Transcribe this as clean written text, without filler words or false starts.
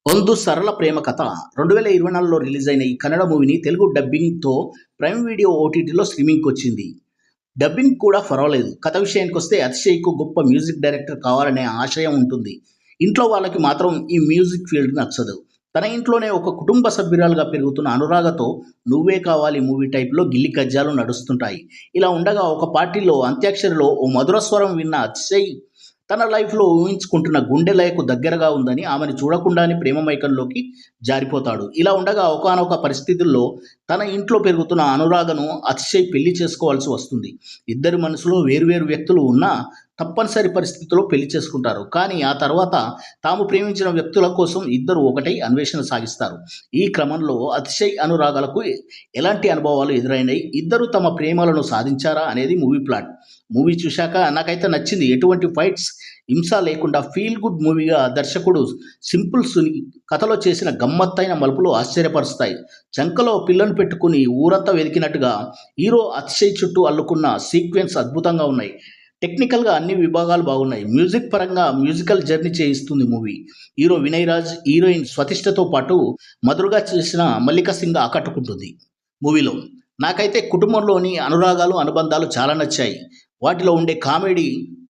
ಒಂದು సరళ ప్రేమ కథ 2024లో రిలీజ్ అయిన ఈ కన్నడ మూవీని తెలుగు డబ్బింగ్‌తో ప్రైమ్ వీడియో ఓటీటీలో స్ట్రీమింగ్‌కొచ్చింది. డబ్బింగ్ కూడా పర్వాలేదు. కథ విషయానికొస్తే అతిశయ్‌కు గొప్ప మ్యూజిక్ డైరెక్టర్ కావాలనే ఆశయం ఉంటుంది. ఇంట్లో వాళ్ళకి మాత్రం ఈ మ్యూజిక్ ఫీల్డ్ నచ్చదు. తన ఇంట్లోనే ఒక కుటుంబ సభ్యురాలుగా పెరుగుతున్న అనురాగతో 'నువ్వే కావాలి' మూవీ టైప్‌లో గిల్లి కజ్జాలు నడుస్తుంటాయి. ఇలా ఉండగా ఒక పార్టీలో అంత్యాక్షరిలో ఓ మధుర స్వరం విన్న అతిశయ్ తన లైఫ్‌లో ఊహించుకుంటున్న గుండె లయకు దగ్గరగా ఉందని ఆమెను చూడకుండానే ప్రేమ మైకంలోకి జారిపోతాడు. ఇలా ఉండగా ఒకానొక పరిస్థితుల్లో తన ఇంట్లో పెరుగుతున్న అనురాగను అతిశయ్ పెళ్లి చేసుకోవాల్సి వస్తుంది. ఇద్దరి మనసులో వేర్వేరు వ్యక్తులు ఉన్నా తప్పనిసరి పరిస్థితిలో పెళ్లి చేసుకుంటారు. కానీ ఆ తర్వాత తాము ప్రేమించిన వ్యక్తుల కోసం ఇద్దరు ఒకటై అన్వేషణ సాగిస్తారు. ఈ క్రమంలో అతిశయ్, అనురాగలకు ఎలాంటి అనుభవాలు ఎదురైనాయి? ఇద్దరు తమ ప్రేమలను సాధించారా అనేది మూవీ ప్లాట్. మూవీ చూశాక నాకైతే నచ్చింది. ఎటువంటి ఫైట్స్, హింస లేకుండా ఫీల్ గుడ్ మూవీగా దర్శకుడు సింపుల్ సుని కథలో చేసిన గమ్మత్తైన మలుపులు ఆశ్చర్యపరుస్తాయి. చంకలో పిల్లను పెట్టుకుని ఊరంతా వెతికినట్టుగా హీరో అతిశయ్ చుట్టూ అల్లుకున్న సీక్వెన్స్ అద్భుతంగా ఉన్నాయి. టెక్నికల్‌గా అన్ని విభాగాలు బాగున్నాయి. మ్యూజిక్ పరంగా మ్యూజికల్ జర్నీ చేయిస్తుంది movie. Hero Vinay Raj, heroine స్వతిష్ఠతో పాటు మధురగా చేసిన మల్లిక సింగ్ ఆకట్టుకుంటుంది మూవీలో. నాకైతే కుటుంబంలోని అనురాగాలు, అనుబంధాలు చాలా నచ్చాయి. వాటిలో ఉండే కామెడీ